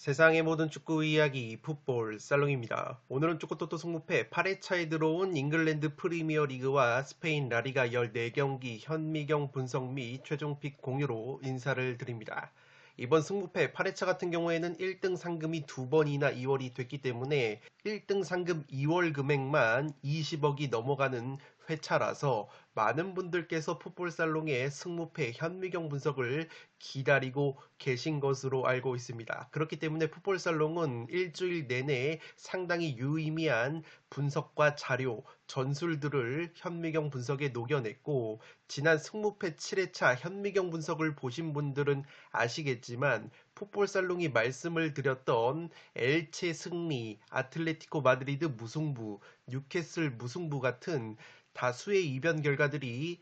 세상의 모든 축구 이야기 풋볼 살롱입니다. 오늘은 축구토토 승무패 8회차에 들어온 잉글랜드 프리미어 리그와 스페인 라리가 14경기 현미경 분석 및 최종픽 공유로 인사를 드립니다. 이번 승무패 8회차 같은 경우에는 1등 상금이 2번이나 이월이 됐기 때문에 1등 상금 2월 금액만 20억이 넘어가는 회차라서 많은 분들께서 풋볼살롱의 승무패 현미경 분석을 기다리고 계신 것으로 알고 있습니다. 그렇기 때문에 풋볼살롱은 일주일 내내 상당히 유의미한 분석과 자료, 전술들을 현미경 분석에 녹여냈고, 지난 승무패 7회차 현미경 분석을 보신 분들은 아시겠지만 풋볼살롱이 말씀을 드렸던 엘체 승리, 아틀레티코 마드리드 무승부, 뉴캐슬 무승부 같은 다수의 이변 결과들이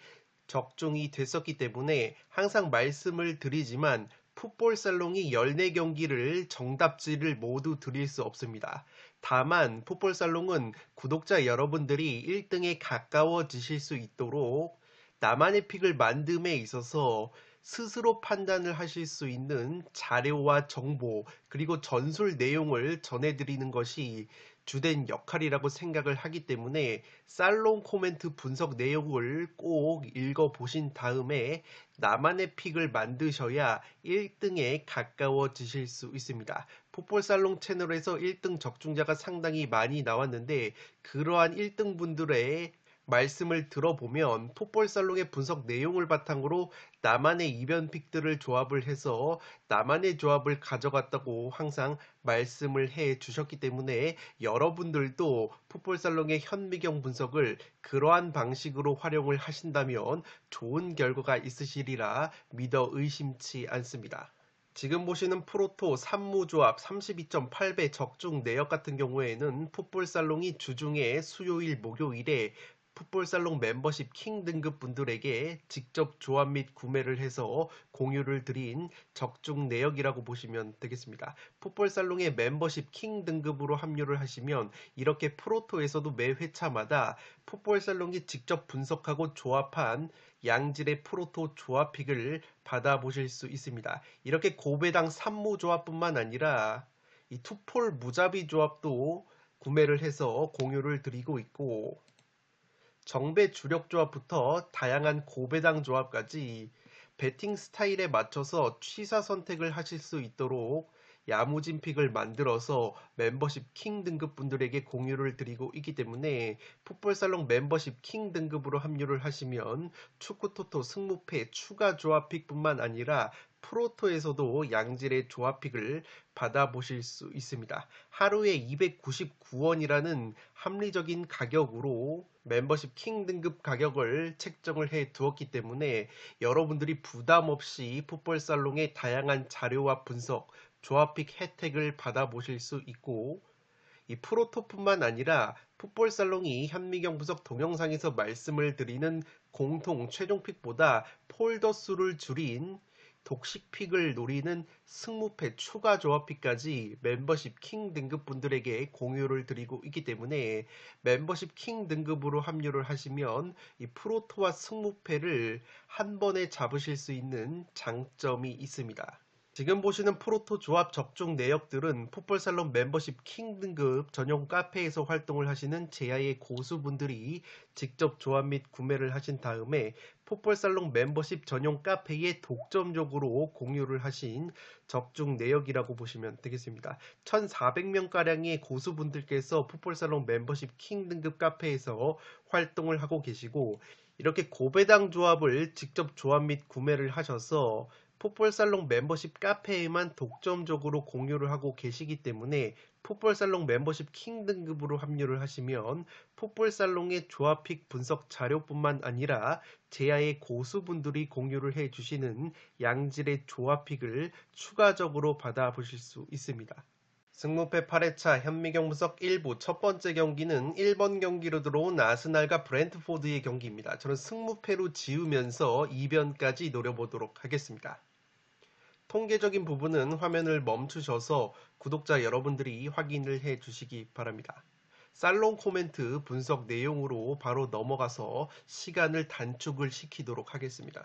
적중이 됐었기 때문에 항상 말씀을 드리지만 풋볼살롱이 14경기를 정답지를 모두 드릴 수 없습니다. 다만 풋볼살롱은 구독자 여러분들이 1등에 가까워지실 수 있도록 나만의 픽을 만듦에 있어서 스스로 판단을 하실 수 있는 자료와 정보 그리고 전술 내용을 전해드리는 것이 주된 역할이라고 생각을 하기 때문에 살롱 코멘트 분석 내용을 꼭 읽어보신 다음에 나만의 픽을 만드셔야 1등에 가까워지실 수 있습니다. 풋볼살롱 채널에서 1등 적중자가 상당히 많이 나왔는데 그러한 1등 분들의 말씀을 들어보면 풋볼살롱의 분석 내용을 바탕으로 나만의 이변 픽들을 조합을 해서 나만의 조합을 가져갔다고 항상 말씀을 해 주셨기 때문에 여러분들도 풋볼살롱의 현미경 분석을 그러한 방식으로 활용을 하신다면 좋은 결과가 있으시리라 믿어 의심치 않습니다. 지금 보시는 프로토 3무조합 32.8배 적중 내역 같은 경우에는 풋볼살롱이 주중에 수요일 목요일에 풋볼살롱 멤버십 킹 등급 분들에게 직접 조합 및 구매를 해서 공유를 드린 적중 내역이라고 보시면 되겠습니다. 풋볼살롱의 membership 킹 등급으로 합류를 하시면 이렇게 프로토에서도 매 회차마다 풋볼살롱이 직접 분석하고 조합한 양질의 프로토 조합픽을 받아보실 수 있습니다. 이렇게 고배당 3무 조합뿐만 아니라 이 투폴 무자비 조합도 구매를 해서 공유를 드리고 있고, 정배 주력 조합부터 다양한 고배당 조합까지 배팅 스타일에 맞춰서 취사 선택을 하실 수 있도록 야무진 픽을 만들어서 멤버십 킹 등급 분들에게 공유를 드리고 있기 때문에 풋볼살롱 멤버십 킹 등급으로 합류를 하시면 축구토토 승무패 추가 조합 픽뿐만 아니라 프로토에서도 양질의 조합 픽을 받아보실 수 있습니다. 하루에 299원이라는 합리적인 가격으로 멤버십 킹 등급 가격을 책정을 해 두었기 때문에 여러분들이 부담 없이 풋볼살롱의 다양한 자료와 분석, 조합픽 혜택을 받아보실 수 있고, 이 프로토뿐만 아니라 풋볼살롱이 현미경 분석 동영상에서 말씀을 드리는 공통 최종픽보다 폴더 수를 줄인 독식픽을 노리는 승무패 추가 조합픽까지 멤버십 킹 등급 분들에게 공유를 드리고 있기 때문에 멤버십 킹 등급으로 합류를 하시면 이 프로토와 승무패를 한 번에 잡으실 수 있는 장점이 있습니다. 지금 보시는 프로토 조합 적중 내역들은 풋볼살롱 멤버십 킹 등급 전용 카페에서 활동을 하시는 제야의 고수분들이 직접 조합 및 구매를 하신 다음에 풋볼살롱 멤버십 전용 카페에 독점적으로 공유를 하신 적중 내역이라고 보시면 되겠습니다. 1,400명가량의 고수분들께서 풋볼살롱 멤버십 킹 등급 카페에서 활동을 하고 계시고, 이렇게 고배당 조합을 직접 조합 및 구매를 하셔서 풋볼살롱 멤버십 카페에만 독점적으로 공유를 하고 계시기 때문에 풋볼살롱 멤버십 킹 등급으로 합류를 하시면 풋볼살롱의 조합픽 분석 자료뿐만 아니라 제야의 고수분들이 공유를 해주시는 양질의 조합픽을 추가적으로 받아보실 수 있습니다. 승무패 8회차 현미경 분석 1부 첫 번째 경기는 1번 경기로 들어온 아스날과 브렌트포드의 경기입니다. 저는 승무패로 지우면서 이변까지 노려보도록 하겠습니다. 통계적인 부분은 화면을 멈추셔서 구독자 여러분들이 확인을 해 주시기 바랍니다. 살롱 코멘트 분석 내용으로 바로 넘어가서 시간을 단축을 시키도록 하겠습니다.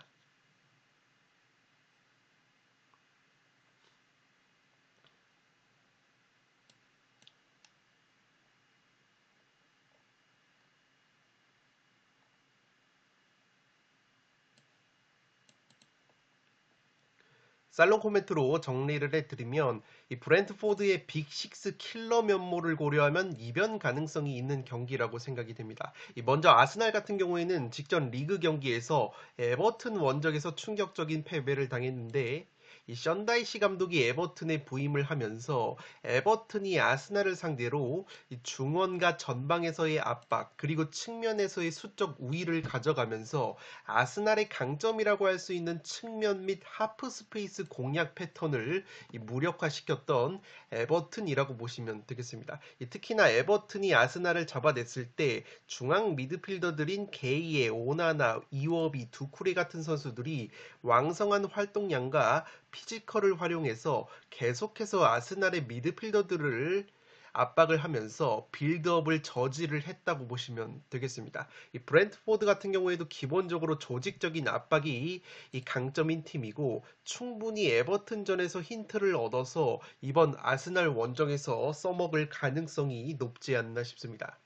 살롱 코멘트로 정리를 해드리면 이 브렌트포드의 빅식스 킬러 면모를 고려하면 이변 가능성이 있는 경기라고 생각이 됩니다. 먼저 아스날 같은 경우에는 직전 리그 경기에서 에버튼 원정에서 충격적인 패배를 당했는데 이 션다이시 감독이 에버튼에 부임을 하면서 에버튼이 아스날을 상대로 이 중원과 전방에서의 압박 그리고 측면에서의 수적 우위를 가져가면서 아스날의 강점이라고 할 수 있는 측면 및 하프 스페이스 공략 패턴을 무력화시켰던 에버튼이라고 보시면 되겠습니다. 특히나 에버튼이 아스날을 잡아냈을 때 중앙 미드필더들인 게이에, 오나나, 이워비, 두쿠레 같은 선수들이 왕성한 활동량과 피지컬을 활용해서 계속해서 아스날의 미드필더들을 압박을 하면서 빌드업을 저지를 했다고 보시면 되겠습니다. 이 브렌트포드 같은 경우에도 기본적으로 조직적인 압박이 이 강점인 팀이고 충분히 에버튼전에서 힌트를 얻어서 이번 아스날 원정에서 써먹을 가능성이 높지 않나 싶습니다.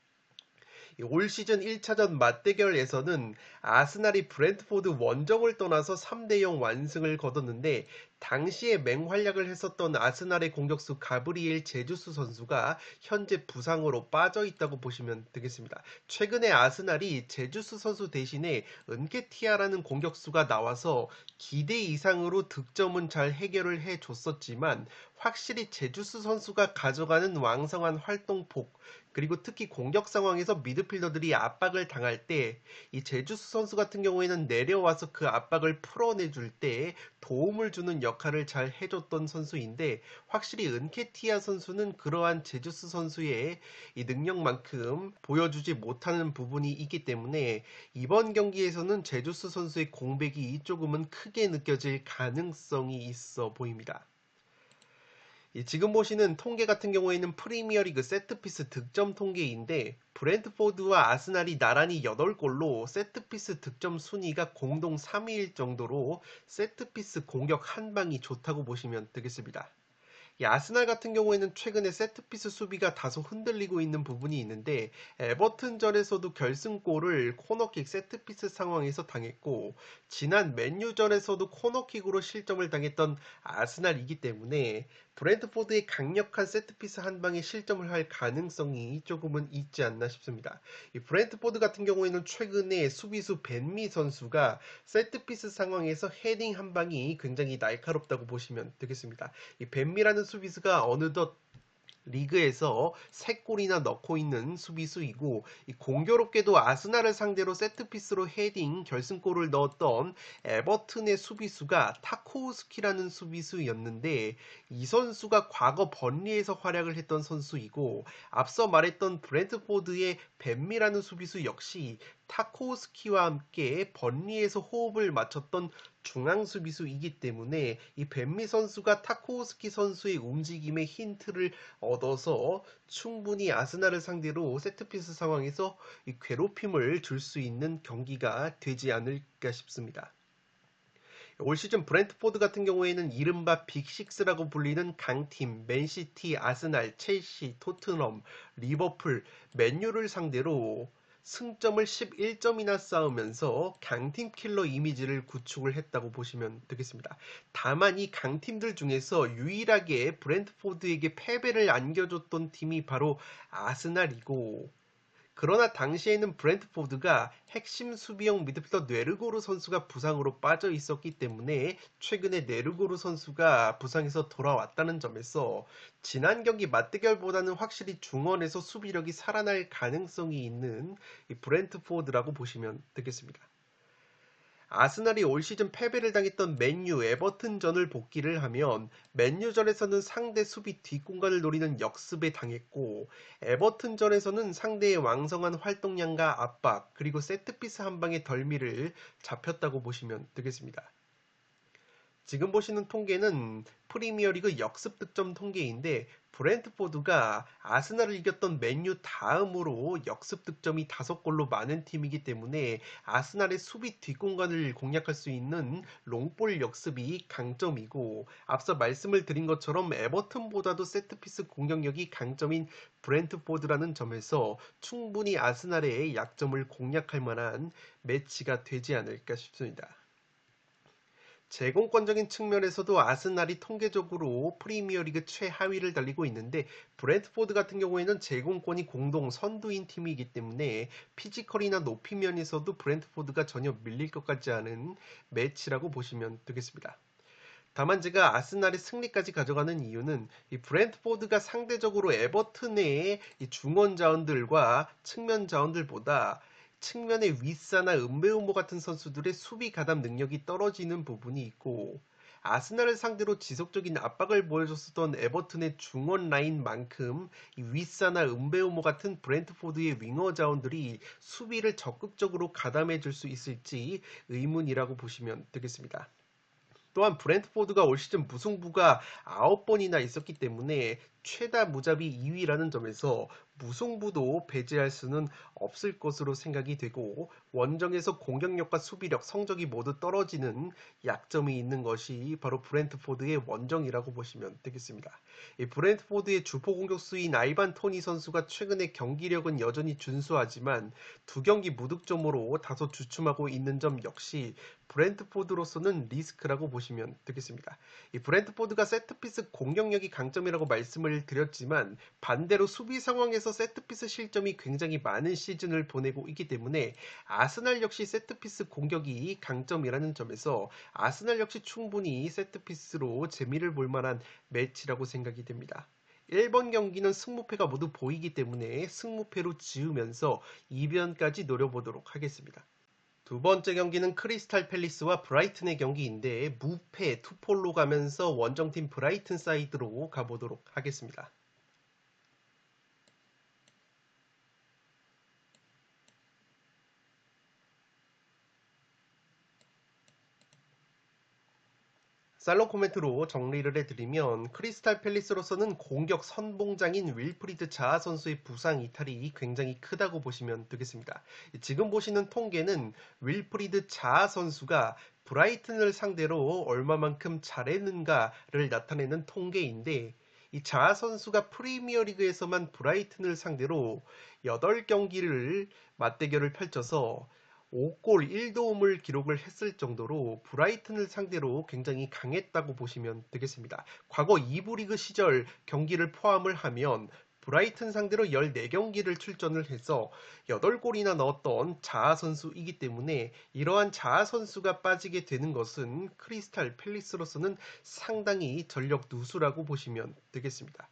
올 시즌 1차전 맞대결에서는 아스날이 브렌트포드 원정을 떠나서 3대0 완승을 거뒀는데 당시에 맹활약을 했었던 아스날의 공격수 가브리엘 제주스 선수가 현재 부상으로 빠져 있다고 보시면 되겠습니다. 최근에 아스날이 제주스 선수 대신에 은케티아라는 공격수가 나와서 기대 이상으로 득점은 잘 해결을 해줬었지만 확실히 제주스 선수가 가져가는 왕성한 활동폭 그리고 특히 공격 상황에서 미드필더들이 압박을 당할 때 이 제주스 선수 같은 경우에는 내려와서 그 압박을 풀어내줄 때 도움을 주는 역할을 잘 해줬던 선수인데 확실히 은케티아 선수는 그러한 제주스 선수의 이 능력만큼 보여주지 못하는 부분이 있기 때문에 이번 경기에서는 제주스 선수의 공백이 조금은 크게 느껴질 가능성이 있어 보입니다. 지금 보시는 통계 같은 경우에는 프리미어리그 세트피스 득점 통계인데 브렌트포드와 아스날이 나란히 8골로 세트피스 득점 순위가 공동 3위일 정도로 세트피스 공격 한 방이 좋다고 보시면 되겠습니다. 이 아스날 같은 경우에는 최근에 세트피스 수비가 다소 흔들리고 있는 부분이 있는데 에버튼전에서도 결승골을 코너킥 세트피스 상황에서 당했고 지난 맨유전에서도 코너킥으로 실점을 당했던 아스날이기 때문에 브렌트포드의 강력한 세트피스 한 방에 실점을 할 가능성이 조금은 있지 않나 싶습니다. 이 브렌트포드 같은 경우에는 최근에 수비수 벤미 선수가 세트피스 상황에서 헤딩 한 방이 굉장히 날카롭다고 보시면 되겠습니다. 이 벤미라는 수비수가 어느덧 리그에서 3골이나 넣고 있는 수비수이고 공교롭게도 아스날을 상대로 세트피스로 헤딩 결승골을 넣었던 에버튼의 수비수가 타코우스키라는 수비수였는데 이 선수가 과거 번리에서 활약을 했던 선수이고 앞서 말했던 브렌트포드의 벤미라는 수비수 역시 타코우스키와 함께 번리에서 호흡을 맞췄던 중앙 수비수이기 때문에 이 벤미 선수가 타코우스키 선수의 움직임에 힌트를 얻어서 충분히 아스날을 상대로 세트피스 상황에서 이 괴롭힘을 줄 수 있는 경기가 되지 않을까 싶습니다. 올 시즌 브렌트포드 같은 경우에는 이른바 빅식스라고 불리는 강팀 맨시티, 아스날, 첼시, 토트넘, 리버풀, 맨유를 상대로 승점을 11점이나 쌓으면서 강팀 킬러 이미지를 구축을 했다고 보시면 되겠습니다. 다만 이 강팀들 중에서 유일하게 브렌트포드에게 패배를 안겨줬던 팀이 바로 아스날이고 그러나 당시에는 브렌트포드가 핵심 수비형 미드필더 뇌르고르 선수가 부상으로 빠져 있었기 때문에 최근에 뇌르고르 선수가 부상에서 돌아왔다는 점에서 지난 경기 맞대결보다는 확실히 중원에서 수비력이 살아날 가능성이 있는 이 브렌트포드라고 보시면 되겠습니다. 아스날이 올 시즌 패배를 당했던 맨유 에버튼전을 복귀를 하면 맨유전에서는 상대 수비 뒷공간을 노리는 역습에 당했고 에버튼전에서는 상대의 왕성한 활동량과 압박 그리고 세트피스 한 방의 덜미를 잡혔다고 보시면 되겠습니다. 지금 보시는 통계는 프리미어리그 역습 득점 통계인데 브렌트포드가 아스날을 이겼던 맨유 다음으로 역습 득점이 5골로 많은 팀이기 때문에 아스날의 수비 뒷공간을 공략할 수 있는 롱볼 역습이 강점이고 앞서 말씀을 드린 것처럼 에버튼보다도 세트피스 공격력이 강점인 브렌트포드라는 점에서 충분히 아스날의 약점을 공략할 만한 매치가 되지 않을까 싶습니다. 제공권적인 측면에서도 아스날이 통계적으로 프리미어리그 최하위를 달리고 있는데 브랜트포드 같은 경우에는 제공권이 공동 선두인 팀이기 때문에 피지컬이나 높이 면에서도 브랜트포드가 전혀 밀릴 것 같지 않은 매치라고 보시면 되겠습니다. 다만 제가 아스날의 승리까지 가져가는 이유는 이 브랜트포드가 상대적으로 에버튼의 이 중원 자원들과 측면 자원들보다 측면의 윗사나 은베우모 같은 선수들의 수비 가담 능력이 떨어지는 부분이 있고 아스날을 상대로 지속적인 압박을 보여줬었던 에버튼의 중원 라인만큼 이 윗사나 은베우모 같은 브랜트포드의 윙어 자원들이 수비를 적극적으로 가담해 줄 수 있을지 의문이라고 보시면 되겠습니다. 또한 브랜트포드가 올 시즌 무승부가 9번이나 있었기 때문에 최다 무자비 2위라는 점에서 무승부도 배제할 수는 없을 것으로 생각이 되고 원정에서 공격력과 수비력, 성적이 모두 떨어지는 약점이 있는 것이 바로 브랜트포드의 원정이라고 보시면 되겠습니다. 이 브랜트포드의 주포 공격수인 아이반 토니 선수가 최근에 경기력은 여전히 준수하지만 두 경기 무득점으로 다소 주춤하고 있는 점 역시 브랜트포드로서는 리스크라고 보시면 되겠습니다. 이 브랜트포드가 세트피스 공격력이 강점이라고 말씀을 드렸지만 반대로 수비 상황에서 세트피스 실점이 굉장히 많은 시즌을 보내고 있기 때문에 아스날 역시 세트피스 공격이 강점이라는 점에서 아스날 역시 충분히 세트피스로 재미를 볼 만한 매치라고 생각이 됩니다. 1번 경기는 승무패가 모두 보이기 때문에 승무패로 지으면서 2변까지 노려보도록 하겠습니다. 두 번째 경기는 크리스탈 팰리스와 브라이튼의 경기인데 무패 투폴로 가면서 원정팀 브라이튼 사이드로 가보도록 하겠습니다. 살롱 코멘트로 정리를 해드리면 크리스탈 팰리스로서는 공격 선봉장인 윌프리드 자아 선수의 부상 이탈이 굉장히 크다고 보시면 되겠습니다. 지금 보시는 통계는 윌프리드 자아 선수가 브라이튼을 상대로 얼마만큼 잘했는가를 나타내는 통계인데 이 자아 선수가 프리미어리그에서만 브라이튼을 상대로 8경기를 맞대결을 펼쳐서 5골 1도움을 기록을 했을 정도로 브라이튼을 상대로 굉장히 강했다고 보시면 되겠습니다. 과거 2부 리그 시절 경기를 포함을 하면 브라이튼 상대로 14경기를 출전을 해서 8골이나 넣었던 자아 선수이기 때문에 이러한 자아 선수가 빠지게 되는 것은 크리스탈 팰리스로서는 상당히 전력 누수라고 보시면 되겠습니다.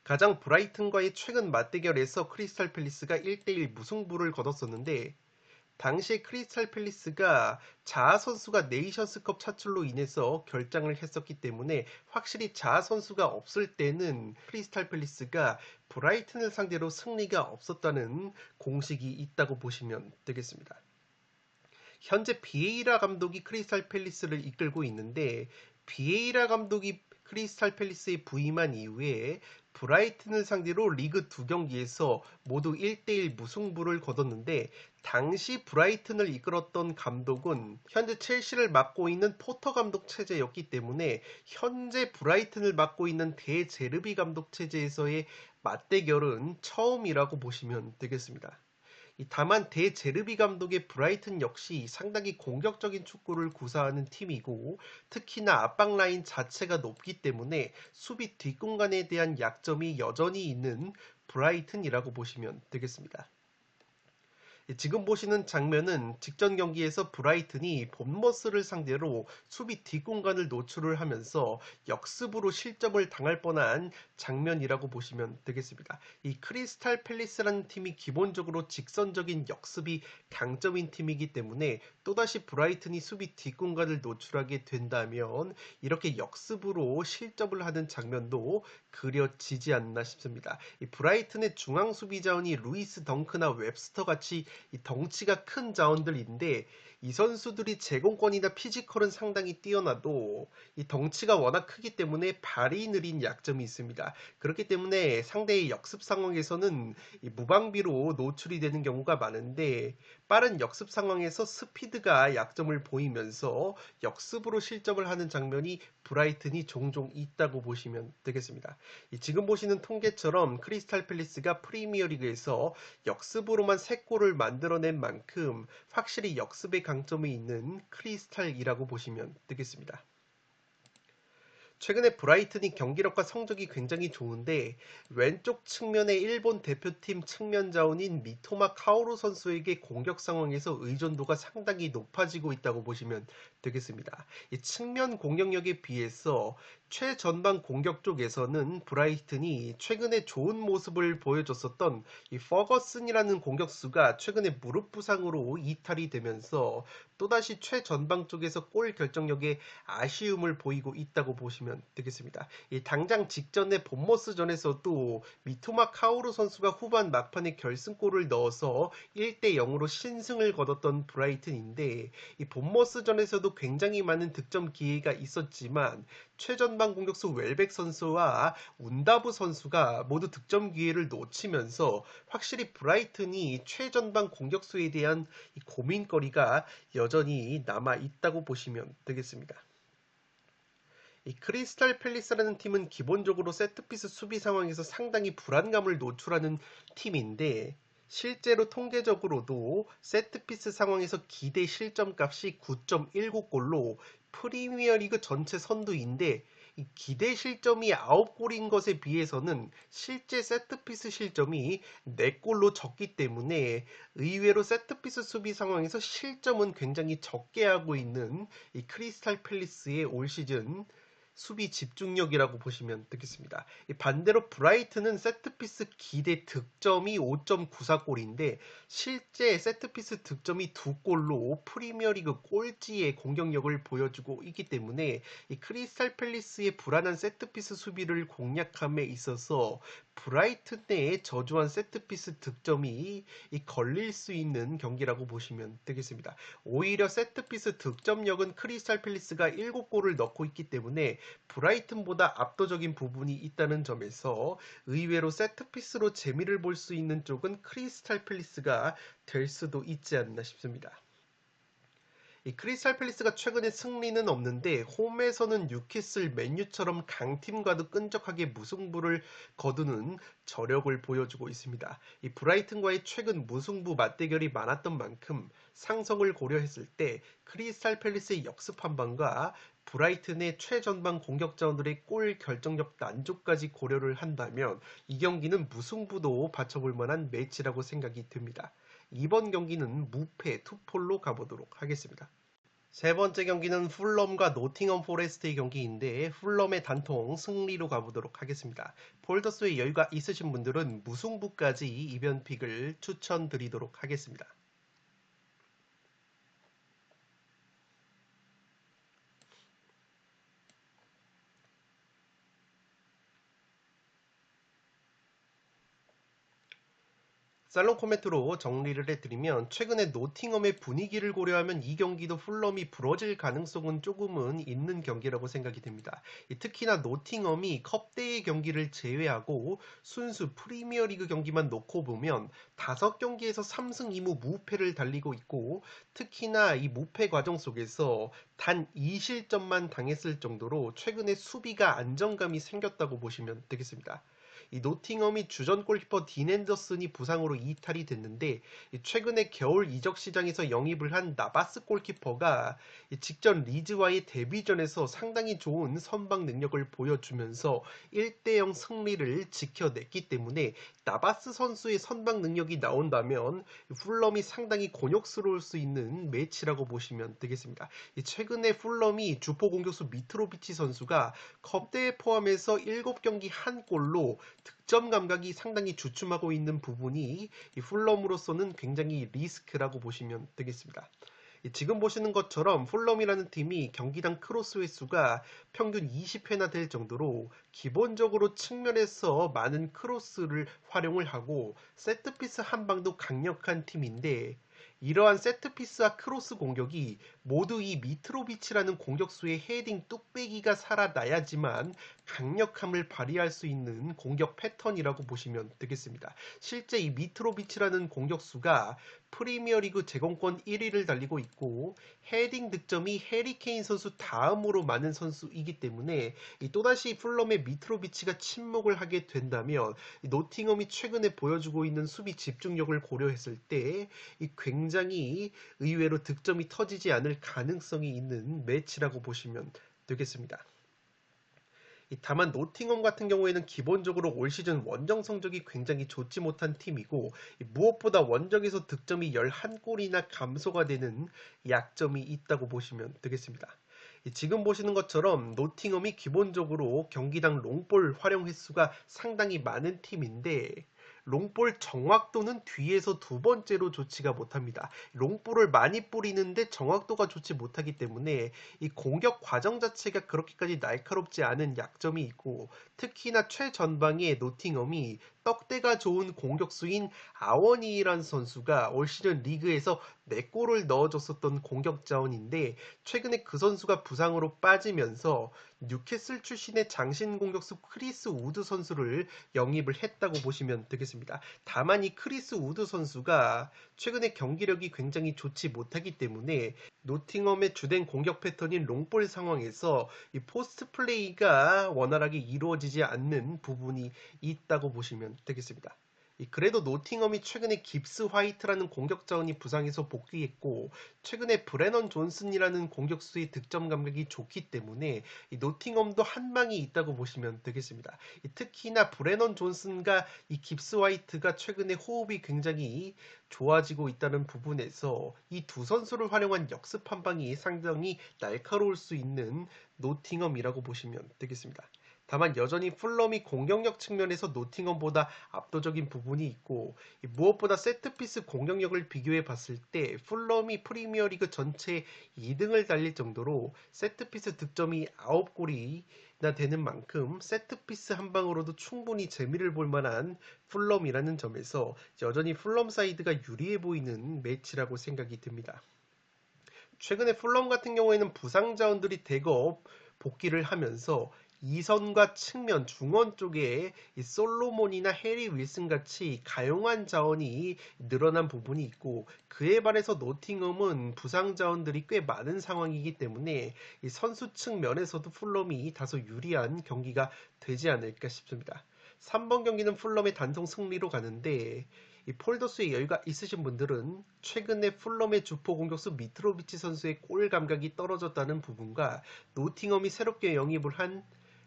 가장 브라이튼과의 최근 맞대결에서 크리스탈 팰리스가 1대1 무승부를 거뒀었는데 당시 크리스탈 팰리스가 자아 선수가 네이션스컵 차출로 인해서 결장을 했었기 때문에 확실히 자아 선수가 없을 때는 크리스탈 팰리스가 브라이튼을 상대로 승리가 없었다는 공식이 있다고 보시면 되겠습니다. 현재 비에이라 감독이 크리스탈 팰리스를 이끌고 있는데 비에이라 감독이 크리스탈 팰리스에 부임한 이후에 브라이튼을 상대로 리그 2경기에서 모두 1대1 무승부를 거뒀는데 당시 브라이튼을 이끌었던 감독은 현재 첼시를 맡고 있는 포터 감독 체제였기 때문에 현재 브라이튼을 맡고 있는 데제르비 감독 체제에서의 맞대결은 처음이라고 보시면 되겠습니다. 다만 데제르비 감독의 브라이튼 역시 상당히 공격적인 축구를 구사하는 팀이고 특히나 압박 라인 자체가 높기 때문에 수비 뒷공간에 대한 약점이 여전히 있는 브라이튼이라고 보시면 되겠습니다. 지금 보시는 장면은 직전 경기에서 브라이튼이 본머스를 상대로 수비 뒷공간을 노출을 하면서 역습으로 실점을 당할 뻔한 장면이라고 보시면 되겠습니다. 이 크리스탈 팰리스라는 팀이 기본적으로 직선적인 역습이 강점인 팀이기 때문에 또다시 브라이튼이 수비 뒷공간을 노출하게 된다면 이렇게 역습으로 실점을 하는 장면도 그려지지 않나 싶습니다. 이 브라이튼의 중앙 수비 자원이 루이스 덩크나 웹스터 같이 이 덩치가 큰 자원들인데 이 선수들이 제공권이나 피지컬은 상당히 뛰어나도 이 덩치가 워낙 크기 때문에 발이 느린 약점이 있습니다. 그렇기 때문에 상대의 역습 상황에서는 이 무방비로 노출이 되는 경우가 많은데 빠른 역습 상황에서 스피드가 약점을 보이면서 역습으로 실점을 하는 장면이 브라이튼이 종종 있다고 보시면 되겠습니다. 지금 보시는 통계처럼 크리스탈 팰리스가 프리미어리그에서 역습으로만 3골을 만들어낸 만큼 확실히 역습의 강점이 있는 크리스탈이라고 보시면 되겠습니다. 최근에 브라이튼이 경기력과 성적이 굉장히 좋은데 왼쪽 측면의 일본 대표팀 측면 자원인 미토마 카오루 선수에게 공격 상황에서 의존도가 상당히 높아지고 있다고 보시면 되겠습니다. 이 측면 공격력에 비해서 최전방 공격 쪽에서는 브라이튼이 최근에 좋은 모습을 보여줬었던 이 퍼거슨이라는 공격수가 최근에 무릎 부상으로 이탈이 되면서 또다시 최전방 쪽에서 골 결정력에 아쉬움을 보이고 있다고 보시면 되겠습니다. 이 당장 직전에 본머스전에서도 미토마 카오루 선수가 후반 막판에 결승골을 넣어서 1대 0으로 신승을 거뒀던 브라이튼인데 이 본머스전에서도 굉장히 많은 득점 기회가 있었지만 최전방 공격수 웰벡 선수와 운다브 선수가 모두 득점 기회를 놓치면서 확실히 브라이튼이 최전방 공격수에 대한 이 고민거리가 여전히 남아 있다고 보시면 되겠습니다. 이 크리스탈 팰리스라는 팀은 기본적으로 세트피스 수비 상황에서 상당히 불안감을 노출하는 팀인데 실제로 통계적으로도 세트피스 상황에서 기대 실점값이 9.19골로 프리미어리그 전체 선두인데 이 기대 실점이 9골인 것에 비해서는 실제 세트피스 실점이 4골로 적기 때문에 의외로 세트피스 수비 상황에서 실점은 굉장히 적게 하고 있는 이 크리스탈 팰리스의 올 시즌 수비 집중력이라고 보시면 되겠습니다. 반대로 브라이튼은 세트피스 기대 득점이 5.94골인데 실제 세트피스 득점이 2골로 프리미어리그 꼴찌의 공격력을 보여주고 있기 때문에 이 크리스탈 팰리스의 불안한 세트피스 수비를 공략함에 있어서 브라이튼 내에 저조한 세트피스 득점이 걸릴 수 있는 경기라고 보시면 되겠습니다. 오히려 세트피스 득점력은 크리스탈 팰리스가 7골을 넣고 있기 때문에 브라이튼보다 압도적인 부분이 있다는 점에서 의외로 세트피스로 재미를 볼 수 있는 쪽은 크리스탈 팰리스가 될 수도 있지 않나 싶습니다. 이 크리스탈 팰리스가 최근에 승리는 없는데 홈에서는 뉴캐슬, 맨유처럼 강팀과도 끈적하게 무승부를 거두는 저력을 보여주고 있습니다. 이 브라이튼과의 최근 무승부 맞대결이 많았던 만큼 상성을 고려했을 때 크리스탈 팰리스의 역습 한방과 브라이튼의 최전방 공격 자원들의 골 결정력 난조까지 고려를 한다면 이 경기는 무승부도 받쳐볼 만한 매치라고 생각이 듭니다. 이번 경기는 무패 투폴로 가보도록 하겠습니다. 세 번째 경기는 풀럼과 노팅엄 포레스트의 경기인데 풀럼의 단통 승리로 가보도록 하겠습니다. 폴더스에 여유가 있으신 분들은 무승부까지 이변픽을 추천드리도록 하겠습니다. 살롱 코멘트로 정리를 해드리면 최근에 노팅엄의 분위기를 고려하면 이 경기도 풀럼이 부러질 가능성은 조금은 있는 경기라고 생각이 됩니다. 특히나 노팅엄이 컵대회 경기를 제외하고 순수 프리미어리그 경기만 놓고 보면 5경기에서 3승 2무 무패를 달리고 있고 특히나 이 무패 과정 속에서 단 2실점만 당했을 정도로 최근에 수비가 안정감이 생겼다고 보시면 되겠습니다. 이 노팅엄이 주전 골키퍼 딘 앤더슨이 부상으로 이탈이 됐는데 최근에 겨울 이적 시장에서 영입을 한 나바스 골키퍼가 직전 리즈와의 데뷔전에서 상당히 좋은 선방 능력을 보여주면서 1대0 승리를 지켜냈기 때문에 나바스 선수의 선방 능력이 나온다면 풀럼이 상당히 곤욕스러울 수 있는 매치라고 보시면 되겠습니다. 최근에 풀럼이 주포 공격수 미트로비치 선수가 컵대회 포함해서 7경기 한 골로 득점 감각이 상당히 주춤하고 있는 부분이 이 풀럼으로서는 굉장히 리스크라고 보시면 되겠습니다. 지금 보시는 것처럼 풀럼이라는 팀이 경기당 크로스 횟수가 평균 20회나 될 정도로 기본적으로 측면에서 많은 크로스를 활용을 하고 세트피스 한 방도 강력한 팀인데 이러한 세트피스와 크로스 공격이 모두 이 미트로비치라는 공격수의 헤딩 뚝배기가 살아나야지만 강력함을 발휘할 수 있는 공격 패턴이라고 보시면 되겠습니다. 실제 이 미트로비치라는 공격수가 프리미어리그 제공권 1위를 달리고 있고 헤딩 득점이 해리케인 선수 다음으로 많은 선수이기 때문에 또다시 풀럼의 미트로비치가 침묵을 하게 된다면 노팅엄이 최근에 보여주고 있는 수비 집중력을 고려했을 때 굉장히 의외로 득점이 터지지 않을 가능성이 있는 매치라고 보시면 되겠습니다. 다만 노팅엄 같은 경우에는 기본적으로 올 시즌 원정 성적이 굉장히 좋지 못한 팀이고 무엇보다 원정에서 득점이 11골이나 감소가 되는 약점이 있다고 보시면 되겠습니다. 지금 보시는 것처럼 노팅엄이 기본적으로 경기당 롱볼 활용 횟수가 상당히 많은 팀인데 롱볼 정확도는 뒤에서 두 번째로 좋지가 못합니다. 롱볼을 많이 뿌리는데 정확도가 좋지 못하기 때문에 이 공격 과정 자체가 그렇게까지 날카롭지 않은 약점이 있고 특히나 최전방에 노팅엄이 떡대가 좋은 공격수인 아워니라는 선수가 올 시즌 리그에서 4골을 넣어줬었던 공격 자원인데 최근에 그 선수가 부상으로 빠지면서 뉴캐슬 출신의 장신 공격수 크리스 우드 선수를 영입을 했다고 보시면 되겠습니다. 다만 이 크리스 우드 선수가 최근에 경기력이 굉장히 좋지 못하기 때문에 노팅엄의 주된 공격 패턴인 롱볼 상황에서 이 포스트 플레이가 원활하게 이루어지지 않는 부분이 있다고 보시면 되겠습니다. 그래도 노팅엄이 최근에 깁스 화이트라는 공격 자원이 부상해서 복귀했고 최근에 브레넌 존슨이라는 공격수의 득점 감각이 좋기 때문에 이 노팅엄도 한 방이 있다고 보시면 되겠습니다. 특히나 브레넌 존슨과 이 깁스 화이트가 최근에 호흡이 굉장히 좋아지고 있다는 부분에서 이 두 선수를 활용한 역습 한 방이 상당히 날카로울 수 있는 노팅엄이라고 보시면 되겠습니다. 다만 여전히 풀럼이 공격력 측면에서 노팅엄보다 압도적인 부분이 있고 무엇보다 세트피스 공격력을 비교해 봤을 때 풀럼이 프리미어리그 전체 2등을 달릴 정도로 세트피스 득점이 9골이나 되는 만큼 세트피스 한 방으로도 충분히 재미를 볼 만한 풀럼이라는 점에서 여전히 풀럼 사이드가 유리해 보이는 매치라고 생각이 듭니다. 최근에 풀럼 같은 경우에는 부상 자원들이 대거 복귀를 하면서 2선과 측면, 중원 쪽에 이 솔로몬이나 해리 윌슨 같이 가용한 자원이 늘어난 부분이 있고 그에 반해서 노팅엄은 부상 자원들이 꽤 많은 상황이기 때문에 이 선수 측면에서도 풀럼이 다소 유리한 경기가 되지 않을까 싶습니다. 3번 경기는 풀럼의 단성 승리로 가는데 이 폴더스의 여유가 있으신 분들은 최근에 풀럼의 주포 공격수 미트로비치 선수의 골 감각이 떨어졌다는 부분과 노팅엄이 새롭게 영입을 한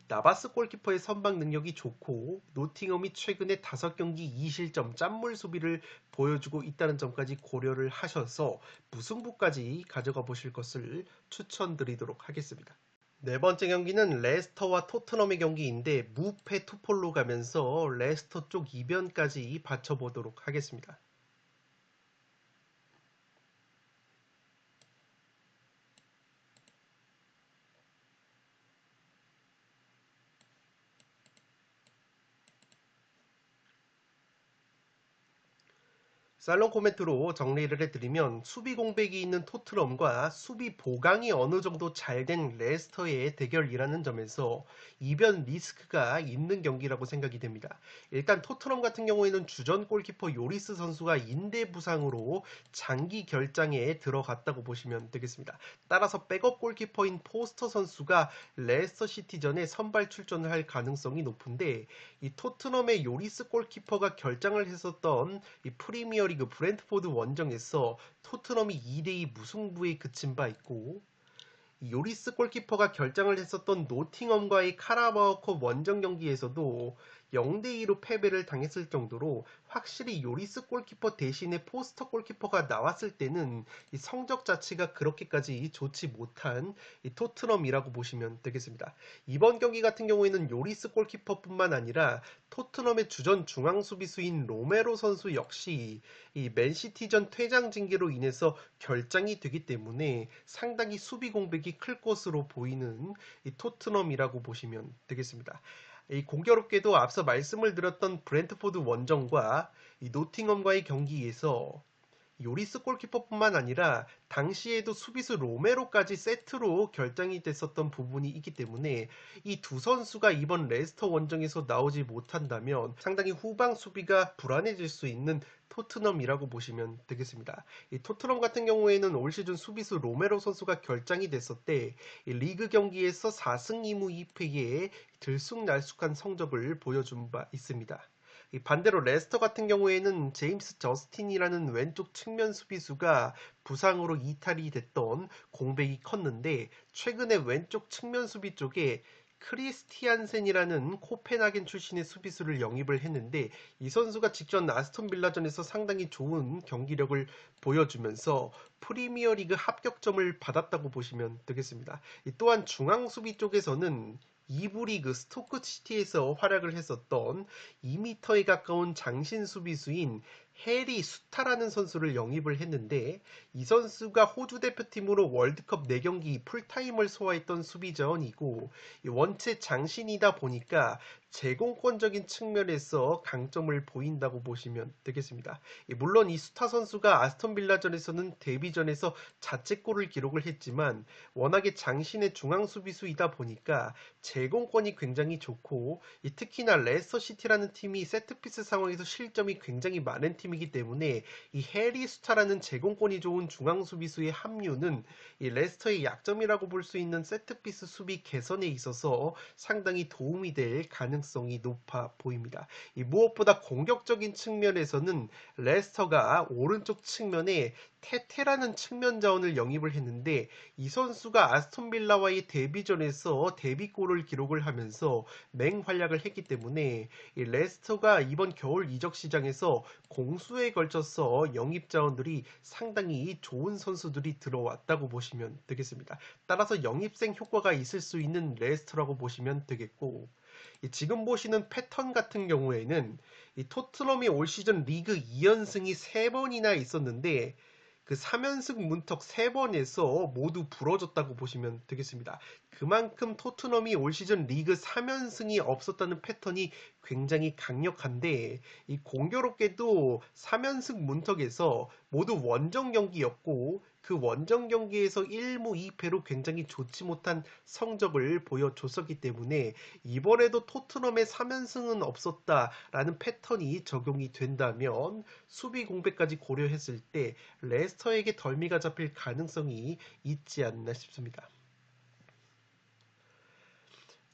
나바스 골키퍼의 선방 능력이 좋고 노팅엄이 최근에 5경기 2실점 짠물 수비를 보여주고 있다는 점까지 고려를 하셔서 무승부까지 가져가 보실 것을 추천드리도록 하겠습니다. 네 번째 경기는 레스터와 토트넘의 경기인데 무패 투폴로 가면서 레스터 쪽 이변까지 받쳐보도록 하겠습니다. 살롱 코멘트로 정리를 해드리면 수비 공백이 있는 토트넘과 수비 보강이 어느 정도 잘 된 레스터의 대결이라는 점에서 이변 리스크가 있는 경기라고 생각이 됩니다. 일단 토트넘 같은 경우에는 주전 골키퍼 요리스 선수가 인대 부상으로 장기 결장에 들어갔다고 보시면 되겠습니다. 따라서 백업 골키퍼인 포스터 선수가 레스터 시티전에 선발 출전을 할 가능성이 높은데 이 토트넘의 요리스 골키퍼가 결장을 했었던 이 프리미어리그 브랜트포드 원정에서 토트넘이 2대2 무승부에 그친 바 있고 요리스 골키퍼가 결장을 했었던 노팅엄과의 카라바오컵 원정 경기에서도 0대2로 패배를 당했을 정도로 확실히 요리스 골키퍼 대신에 포스터 골키퍼가 나왔을 때는 이 성적 자체가 그렇게까지 좋지 못한 이 토트넘이라고 보시면 되겠습니다. 이번 경기 같은 경우에는 요리스 골키퍼뿐만 아니라 토트넘의 주전 중앙 수비수인 로메로 선수 역시 이 맨시티전 퇴장 징계로 인해서 결장이 되기 때문에 상당히 수비 공백이 클 것으로 보이는 이 토트넘이라고 보시면 되겠습니다. 이 공교롭게도 앞서 말씀을 드렸던 브랜트포드 원정과 이 노팅엄과의 경기에서 요리스 골키퍼뿐만 아니라 당시에도 수비수 로메로까지 세트로 결정이 됐었던 부분이 있기 때문에 이 두 선수가 이번 레스터 원정에서 나오지 못한다면 상당히 후방 수비가 불안해질 수 있는 토트넘이라고 보시면 되겠습니다. 이 토트넘 같은 경우에는 올 시즌 수비수 로메로 선수가 결장이 됐었대 이 리그 경기에서 4승 2무 2패의 들쑥날쑥한 성적을 보여준 바 있습니다. 반대로 레스터 같은 경우에는 제임스 저스틴이라는 왼쪽 측면 수비수가 부상으로 이탈이 됐던 공백이 컸는데 최근에 왼쪽 측면 수비 쪽에 크리스티안센이라는 코펜하겐 출신의 수비수를 영입을 했는데 이 선수가 직전 아스톤 빌라전에서 상당히 좋은 경기력을 보여주면서 프리미어리그 합격점을 받았다고 보시면 되겠습니다. 또한 중앙 수비 쪽에서는 2부 리그 스토크시티에서 활약을 했었던 2m에 가까운 장신 수비수인 해리 수타라는 선수를 영입을 했는데 이 선수가 호주 대표팀으로 월드컵 4경기 풀타임을 소화했던 수비자원이고 원체 장신이다 보니까 제공권적인 측면에서 강점을 보인다고 보시면 되겠습니다. 물론 이 수타 선수가 아스톤 빌라전에서는 데뷔전에서 자책골을 기록을 했지만 워낙에 장신의 중앙 수비수이다 보니까 제공권이 굉장히 좋고 특히나 레스터 시티라는 팀이 세트피스 상황에서 실점이 굉장히 많은 팀이기 때문에 이 해리 수타라는 제공권이 좋은 중앙 수비수의 합류는 이 레스터의 약점이라고 볼 수 있는 세트피스 수비 개선에 있어서 상당히 도움이 될 가능성이 높아 보입니다. 무엇보다 공격적인 측면에서는 레스터가 오른쪽 측면에 테테라는 측면 자원을 영입을 했는데 이 선수가 아스톤 빌라와의 데뷔전에서 데뷔골을 기록을 하면서 맹활약을 했기 때문에 이 레스터가 이번 겨울 이적 시장에서 공수에 걸쳐서 영입 자원들이 상당히 좋은 선수들이 들어왔다고 보시면 되겠습니다. 따라서 영입생 효과가 있을 수 있는 레스터라고 보시면 되겠고 지금 보시는 패턴 같은 경우에는 이 토트넘이 올 시즌 리그 2연승이 3번이나 있었는데 그 3연승 문턱 3번에서 모두 부러졌다고 보시면 되겠습니다. 그만큼 토트넘이 올 시즌 리그 3연승이 없었다는 패턴이 굉장히 강력한데 이 공교롭게도 3연승 문턱에서 모두 원정 경기였고 그 원정 경기에서 1무 2패로 굉장히 좋지 못한 성적을 보여줬었기 때문에 이번에도 토트넘의 3연승은 없었다라는 패턴이 적용이 된다면 수비 공백까지 고려했을 때 레스터에게 덜미가 잡힐 가능성이 있지 않나 싶습니다.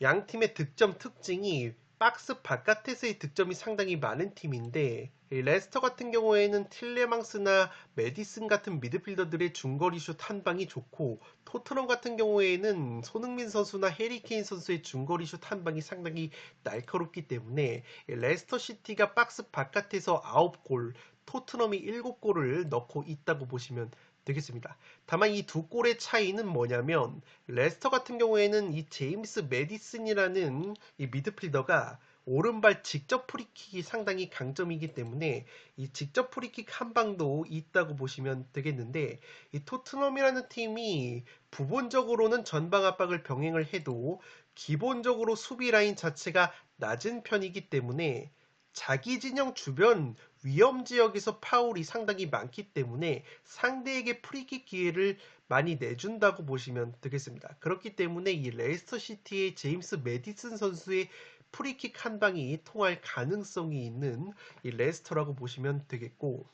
양 팀의 득점 특징이 박스 바깥에서의 득점이 상당히 많은 팀인데 레스터 같은 경우에는 틸레망스나 메디슨 같은 미드필더들의 중거리 슛 한 방이 좋고 토트넘 같은 경우에는 손흥민 선수나 해리케인 선수의 중거리 슛 한 방이 상당히 날카롭기 때문에 레스터 시티가 박스 바깥에서 9골, 토트넘이 7골을 넣고 있다고 보시면 되겠습니다. 다만 이 두 골의 차이는 뭐냐면 레스터 같은 경우에는 이 제임스 메디슨이라는 이 미드필더가 오른발 직접 프리킥이 상당히 강점이기 때문에 이 직접 프리킥 한 방도 있다고 보시면 되겠는데 이 토트넘이라는 팀이 부분적으로는 전방 압박을 병행을 해도 기본적으로 수비 라인 자체가 낮은 편이기 때문에 자기 진영 주변 위험 지역에서 파울이 상당히 많기 때문에 상대에게 프리킥 기회를 많이 내준다고 보시면 되겠습니다. 그렇기 때문에 이 레이스터 시티의 제임스 매디슨 선수의 프리킥 한 방이 통할 가능성이 있는 이 레스터라고 보시면 되겠고,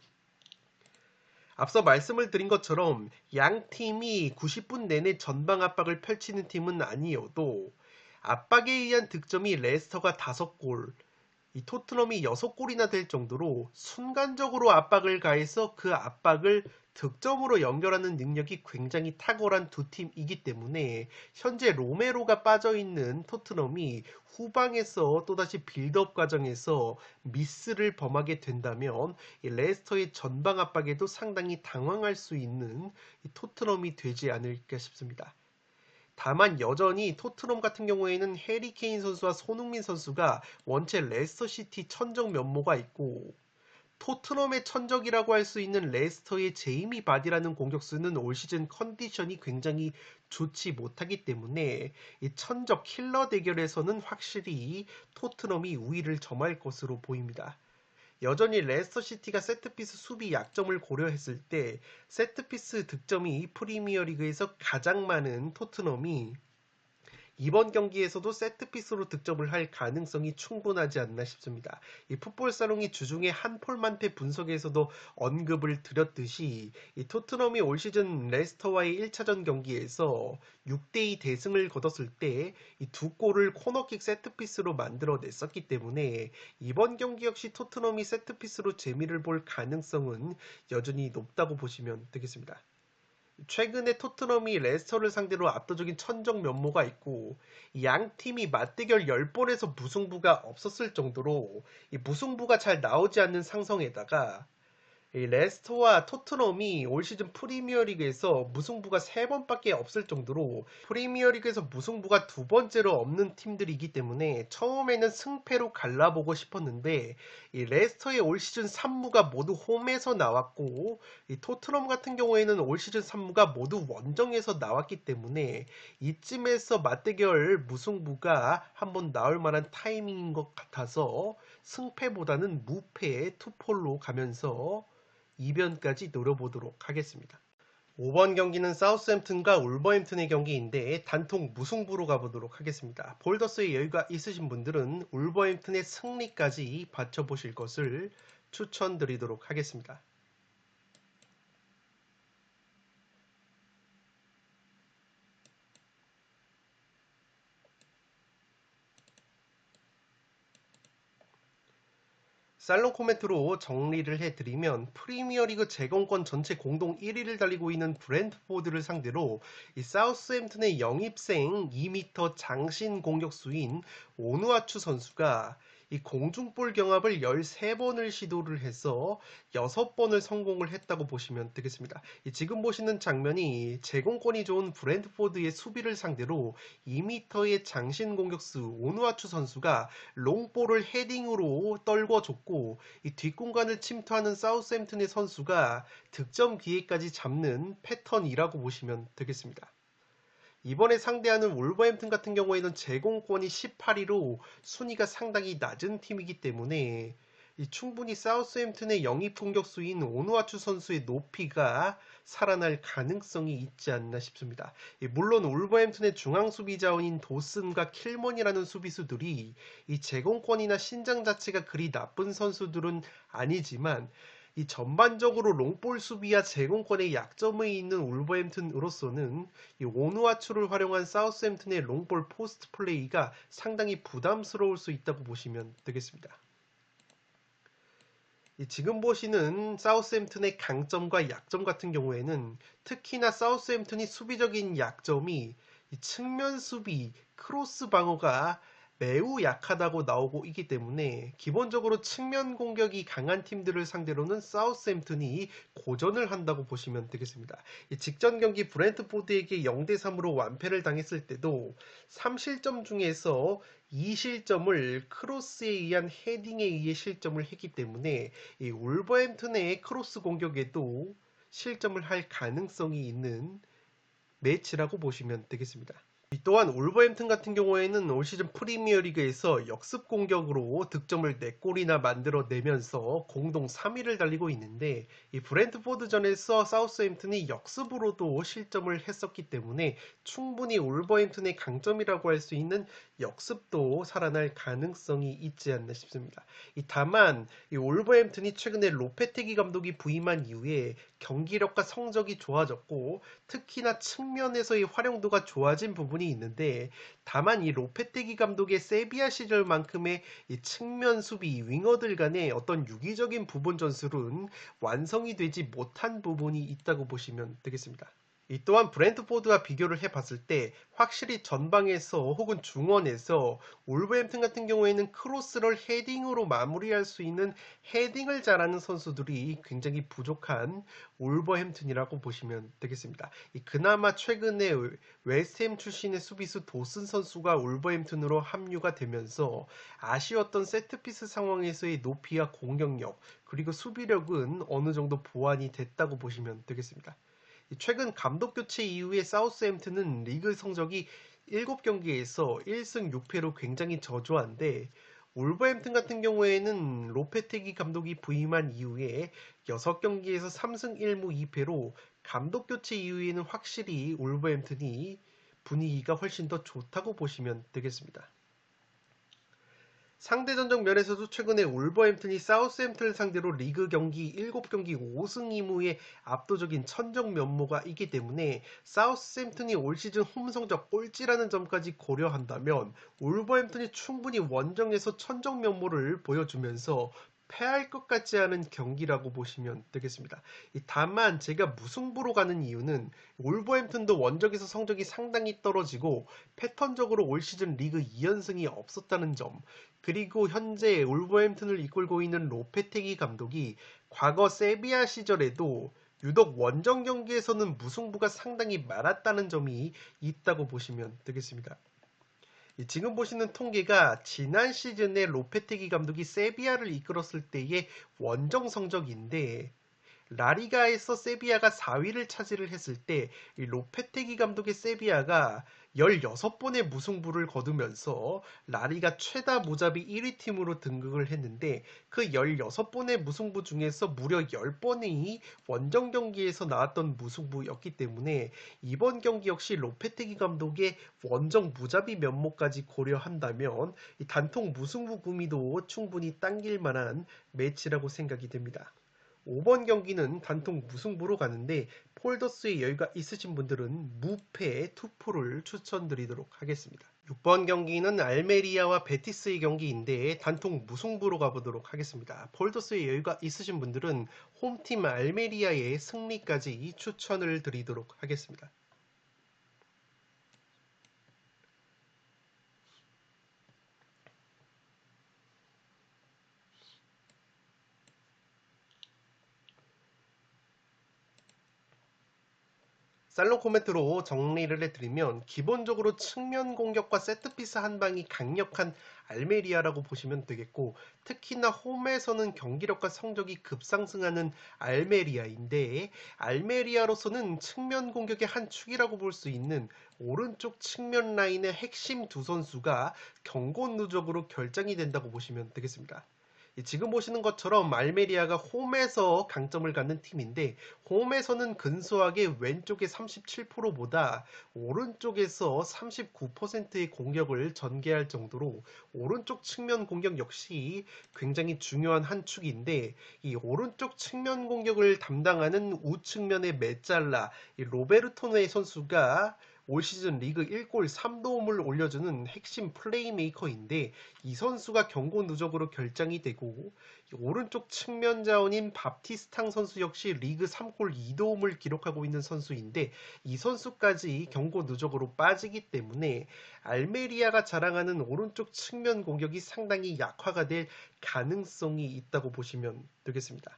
앞서 말씀을 드린 것처럼 양 팀이 90분 내내 전방 압박을 펼치는 팀은 아니어도 압박에 의한 득점이 레스터가 5골, 이 토트넘이 6골이나 될 정도로 순간적으로 압박을 가해서 그 압박을 득점으로 연결하는 능력이 굉장히 탁월한 두 팀이기 때문에 현재 로메로가 빠져있는 토트넘이 후방에서 또다시 빌드업 과정에서 미스를 범하게 된다면 이 레스터의 전방 압박에도 상당히 당황할 수 있는 이 토트넘이 되지 않을까 싶습니다. 다만 여전히 토트넘 같은 경우에는 해리 케인 선수와 손흥민 선수가 원체 레스터 시티 천적 면모가 있고, 토트넘의 천적이라고 할 수 있는 레스터의 제이미 바디라는 공격수는 올 시즌 컨디션이 굉장히 좋지 못하기 때문에 이 천적 킬러 대결에서는 확실히 토트넘이 우위를 점할 것으로 보입니다. 여전히 레스터 시티가 세트피스 수비 약점을 고려했을 때 세트피스 득점이 프리미어리그에서 가장 많은 토트넘이 이번 경기에서도 세트피스로 득점을 할 가능성이 충분하지 않나 싶습니다. 이 풋볼 사롱이 주중에 한폴만패 분석에서도 언급을 드렸듯이 이 토트넘이 올 시즌 레스터와의 1차전 경기에서 6대2 대승을 거뒀을 때 이 두 골을 코너킥 세트피스로 만들어냈었기 때문에 이번 경기 역시 토트넘이 세트피스로 재미를 볼 가능성은 여전히 높다고 보시면 되겠습니다. 최근에 토트넘이 레스터를 상대로 압도적인 천적 면모가 있고 양 팀이 맞대결 10번에서 무승부가 없었을 정도로 이 무승부가 잘 나오지 않는 상성에다가 이 레스터와 토트넘이 올 시즌 프리미어리그에서 무승부가 3번밖에 없을 정도로 프리미어리그에서 무승부가 2번째로 없는 팀들이기 때문에 처음에는 승패로 갈라보고 싶었는데 이 레스터의 올 시즌 3무가 모두 홈에서 나왔고 이 토트넘 같은 경우에는 올 시즌 3무가 모두 원정에서 나왔기 때문에 이쯤에서 맞대결 무승부가 한번 나올 만한 타이밍인 것 같아서 승패보다는 무패의 투폴로 가면서 이변까지 노려보도록 하겠습니다. 5번 경기는 사우스햄튼과 울버햄튼의 경기인데 단통 무승부로 가보도록 하겠습니다. 볼더스의 여유가 있으신 분들은 울버햄튼의 승리까지 받쳐보실 것을 추천드리도록 하겠습니다. 살롱 코멘트로 정리를 해드리면 프리미어리그 제공권 전체 공동 1위를 달리고 있는 브랜트포드를 상대로 이 사우스햄튼의 영입생 2m 장신 공격수인 오누아추 선수가 이 공중볼 경합을 13번을 시도를 해서 6번을 성공을 했다고 보시면 되겠습니다. 지금 보시는 장면이 제공권이 좋은 브랜트포드의 수비를 상대로 2m의 장신 공격수 오누아추 선수가 롱볼을 헤딩으로 떨궈줬고 이 뒷공간을 침투하는 사우스햄튼의 선수가 득점 기회까지 잡는 패턴이라고 보시면 되겠습니다. 이번에 상대하는 울버햄튼 같은 경우에는 제공권이 18위로 순위가 상당히 낮은 팀이기 때문에 충분히 사우스햄튼의 영입 공격수인 오누아추 선수의 높이가 살아날 가능성이 있지 않나 싶습니다. 물론 울버햄튼의 중앙 수비 자원인 도슨과 킬먼이라는 수비수들이 이 제공권이나 신장 자체가 그리 나쁜 선수들은 아니지만 이 전반적으로 롱볼 수비와 제공권에 약점이 있는 울버햄튼으로서는 이 오누아추를 활용한 사우스햄튼의 롱볼 포스트 플레이가 상당히 부담스러울 수 있다고 보시면 되겠습니다. 지금 보시는 사우스햄튼의 강점과 약점 같은 경우에는 특히나 사우스햄튼이 수비적인 약점이 이 측면 수비, 크로스 방어가 매우 약하다고 나오고 있기 때문에 기본적으로 측면 공격이 강한 팀들을 상대로는 사우스햄튼이 고전을 한다고 보시면 되겠습니다. 직전 경기 브랜트포드에게 0대3으로 완패를 당했을 때도 3실점 중에서 2실점을 크로스에 의한 헤딩에 의해 실점을 했기 때문에 이 울버햄튼의 크로스 공격에도 실점을 할 가능성이 있는 매치라고 보시면 되겠습니다. 또한 울버햄튼 같은 경우에는 올 시즌 프리미어리그에서 역습 공격으로 득점을 4골이나 만들어내면서 공동 3위를 달리고 있는데, 이 브랜트포드전에서 사우스햄튼이 역습으로도 실점을 했었기 때문에 충분히 울버햄튼의 강점이라고 할 수 있는 역습도 살아날 가능성이 있지 않나 싶습니다. 다만 이 울버햄튼이 최근에 로페테기 감독이 부임한 이후에 경기력과 성적이 좋아졌고, 특히나 측면에서의 활용도가 좋아진 부분이 있는데, 다만 이 로페테기 감독의 세비야 시절만큼의 이 측면 수비 윙어들 간의 어떤 유기적인 부분 전술은 완성이 되지 못한 부분이 있다고 보시면 되겠습니다. 이 또한 브랜트포드와 비교를 해봤을 때 확실히 전방에서 혹은 중원에서 울버햄튼 같은 경우에는 크로스를 헤딩으로 마무리할 수 있는 헤딩을 잘하는 선수들이 굉장히 부족한 울버햄튼이라고 보시면 되겠습니다. 그나마 최근에 웨스트햄 출신의 수비수 도슨 선수가 울버햄튼으로 합류가 되면서 아쉬웠던 세트피스 상황에서의 높이와 공격력, 그리고 수비력은 어느 정도 보완이 됐다고 보시면 되겠습니다. 최근 감독 교체 이후에 사우스햄튼은 리그 성적이 7경기에서 1승 6패로 굉장히 저조한데, 울버햄튼 같은 경우에는 로페테기 감독이 부임한 이후에 6경기에서 3승 1무 2패로 감독 교체 이후에는 확실히 울버햄튼이 분위기가 훨씬 더 좋다고 보시면 되겠습니다. 상대 전적 면에서도 최근에 울버햄튼이 사우스햄튼을 상대로 리그 경기 7경기 5승 2무의 압도적인 천적 면모가 있기 때문에 사우스햄튼이 올 시즌 홈 성적 꼴찌라는 점까지 고려한다면 울버햄튼이 충분히 원정에서 천적 면모를 보여주면서 패할 것 같지 않은 경기라고 보시면 되겠습니다. 다만 제가 무승부로 가는 이유는 울버햄튼도 원정에서 성적이 상당히 떨어지고 패턴적으로 올 시즌 리그 2연승이 없었다는 점, 그리고 현재 울버햄튼을 이끌고 있는 로페테기 감독이 과거 세비야 시절에도 유독 원정 경기에서는 무승부가 상당히 많았다는 점이 있다고 보시면 되겠습니다. 지금 보시는 통계가 지난 시즌에 로페테기 감독이 세비야를 이끌었을 때의 원정 성적인데, 라리가에서 세비야가 4위를 차지를 했을 때 이 로페테기 감독의 세비야가 16번의 무승부를 거두면서 라리가 최다 무자비 1위 팀으로 등극을 했는데, 그 16번의 무승부 중에서 무려 10번이 원정 경기에서 나왔던 무승부였기 때문에 이번 경기 역시 로페테기 감독의 원정 무자비 면모까지 고려한다면 이 단통 무승부 구미도 충분히 당길 만한 매치라고 생각이 됩니다. 5번 경기는 단통 무승부로 가는데, 폴더스의 여유가 있으신 분들은 무패 투표를 추천드리도록 하겠습니다. 6번 경기는 알메리아와 베티스의 경기인데 단통 무승부로 가보도록 하겠습니다. 폴더스의 여유가 있으신 분들은 홈팀 알메리아의 승리까지 추천을 드리도록 하겠습니다. 살롱 코멘트로 정리를 해드리면, 기본적으로 측면 공격과 세트피스 한 방이 강력한 알메리아라고 보시면 되겠고, 특히나 홈에서는 경기력과 성적이 급상승하는 알메리아인데, 알메리아로서는 측면 공격의 한 축이라고 볼 수 있는 오른쪽 측면 라인의 핵심 두 선수가 경고 누적으로 결정이 된다고 보시면 되겠습니다. 지금 보시는 것처럼 알메리아가 홈에서 강점을 갖는 팀인데, 홈에서는 근소하게 왼쪽의 37%보다 오른쪽에서 39%의 공격을 전개할 정도로 오른쪽 측면 공격 역시 굉장히 중요한 한 축인데, 이 오른쪽 측면 공격을 담당하는 우측면의 메잘라, 로베르토네 선수가 올 시즌 리그 1골 3도움을 올려주는 핵심 플레이메이커인데, 이 선수가 경고 누적으로 결정이 되고, 오른쪽 측면 자원인 밥티스탕 선수 역시 리그 3골 2도움을 기록하고 있는 선수인데, 이 선수까지 경고 누적으로 빠지기 때문에 알메리아가 자랑하는 오른쪽 측면 공격이 상당히 약화가 될 가능성이 있다고 보시면 되겠습니다.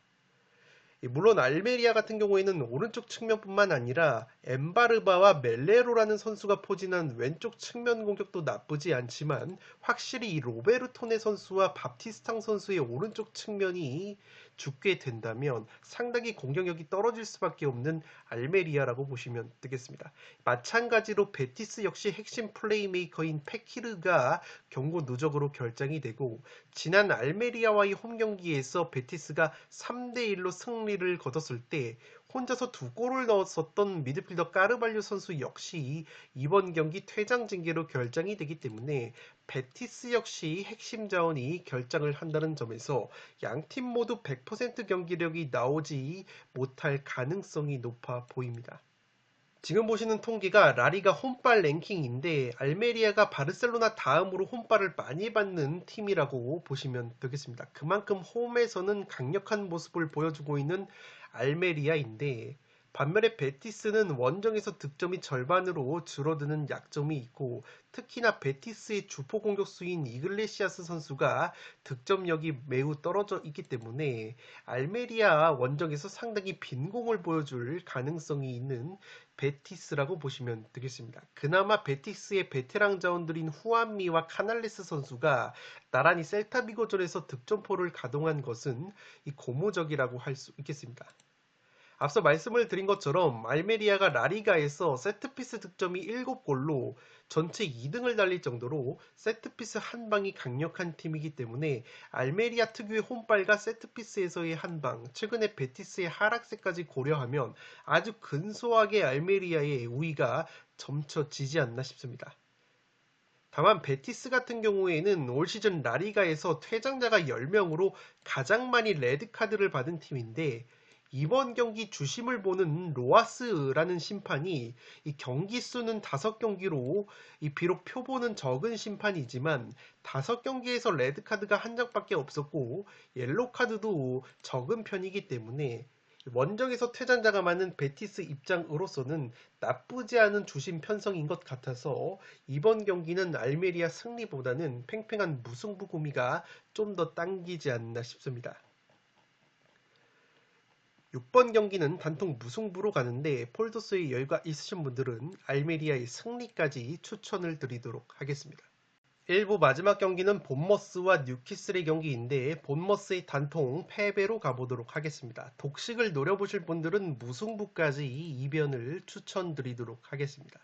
물론 알메리아 같은 경우에는 오른쪽 측면뿐만 아니라 엠바르바와 멜레로라는 선수가 포진한 왼쪽 측면 공격도 나쁘지 않지만 확실히 이 로베르토네 선수와 밥티스탕 선수의 오른쪽 측면이 죽게 된다면 상당히 공격력이 떨어질 수밖에 없는 알메리아라고 보시면 되겠습니다. 마찬가지로 베티스 역시 핵심 플레이메이커인 페키르가 경고 누적으로 결장이 되고 지난 알메리아와의 홈 경기에서 베티스가 3대1로 승리를 거뒀을 때 혼자서 두 골을 넣었었던 미드필더 까르발류 선수 역시 이번 경기 퇴장 징계로 결장이 되기 때문에 베티스 역시 핵심 자원이 결장을 한다는 점에서 양팀 모두 100% 경기력이 나오지 못할 가능성이 높아 보입니다. 지금 보시는 통계가 라리가 홈발 랭킹인데 알메리아가 바르셀로나 다음으로 홈발을 많이 받는 팀이라고 보시면 되겠습니다. 그만큼 홈에서는 강력한 모습을 보여주고 있는 알메리아인데 반면에 베티스는 원정에서 득점이 절반으로 줄어드는 약점이 있고 특히나 베티스의 주포 공격수인 이글레시아스 선수가 득점력이 매우 떨어져 있기 때문에 알메리아 원정에서 상당히 빈공을 보여줄 가능성이 있는 베티스라고 보시면 되겠습니다. 그나마 베티스의 베테랑 자원들인 후안미와 카날레스 선수가 나란히 셀타비고전에서 득점포를 가동한 것은 이 고무적이라고 할 수 있겠습니다. 앞서 말씀을 드린 것처럼 알메리아가 라리가에서 세트피스 득점이 7골로 전체 2등을 달릴 정도로 세트피스 한 방이 강력한 팀이기 때문에 알메리아 특유의 홈발과 세트피스에서의 한 방, 최근에 베티스의 하락세까지 고려하면 아주 근소하게 알메리아의 우위가 점쳐지지 않나 싶습니다. 다만 베티스 같은 경우에는 올 시즌 라리가에서 퇴장자가 10명으로 가장 많이 레드카드를 받은 팀인데 이번 경기 주심을 보는 로아스라는 심판이 이 경기 수는 5경기로 비록 표보는 적은 심판이지만 5경기에서 레드카드가 한 장밖에 없었고 옐로카드도 적은 편이기 때문에 원정에서 퇴장자가 많은 베티스 입장으로서는 나쁘지 않은 주심 편성인 것 같아서 이번 경기는 알메리아 승리보다는 팽팽한 무승부 구미가 좀 더 당기지 않나 싶습니다. 6번 경기는 단통 무승부로 가는데 폴더스의 여유가 있으신 분들은 알메리아의 승리까지 추천을 드리도록 하겠습니다. 1부 마지막 경기는 본머스와 뉴캐슬의 경기인데 본머스의 단통 패배로 가보도록 하겠습니다. 독식을 노려보실 분들은 무승부까지 이변을 추천드리도록 하겠습니다.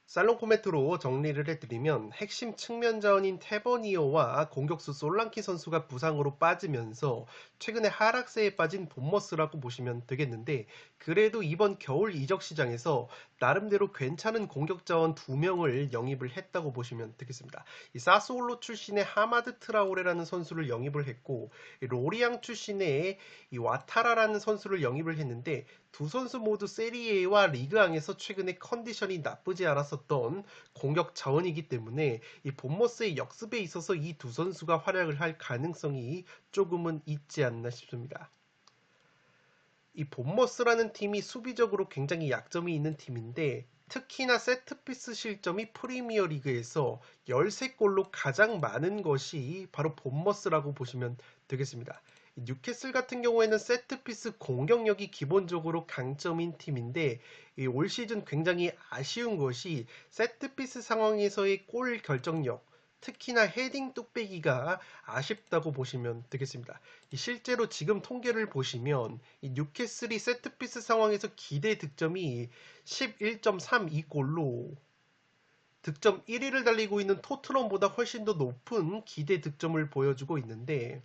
살롱 코멘트로 정리를 해드리면 핵심 측면 자원인 테버니어와 공격수 솔랑키 선수가 부상으로 빠지면서 최근에 하락세에 빠진 본머스라고 보시면 되겠는데 그래도 이번 겨울 이적 시장에서 나름대로 괜찮은 공격 자원 2명을 영입을 했다고 보시면 되겠습니다. 이 사스올로 출신의 하마드 트라오레라는 선수를 영입을 했고 로리앙 출신의 이 와타라라는 선수를 영입을 했는데 두 선수 모두 세리에와 리그앙에서 최근에 컨디션이 나쁘지 않았었던 공격 자원이기 때문에 이 본머스의 역습에 있어서 이 두 선수가 활약을 할 가능성이 조금은 있지 않나 싶습니다. 이 본머스라는 팀이 수비적으로 굉장히 약점이 있는 팀인데 특히나 세트피스 실점이 프리미어 리그에서 13골로 가장 많은 것이 바로 본머스라고 보시면 되겠습니다. 뉴캐슬 같은 경우에는 세트피스 공격력이 기본적으로 강점인 팀인데 올 시즌 굉장히 아쉬운 것이 세트피스 상황에서의 골 결정력 특히나 헤딩 뚝배기가 아쉽다고 보시면 되겠습니다. 실제로 지금 통계를 보시면 뉴캐슬이 세트피스 상황에서 기대 득점이 11.32골로 득점 1위를 달리고 있는 토트넘보다 훨씬 더 높은 기대 득점을 보여주고 있는데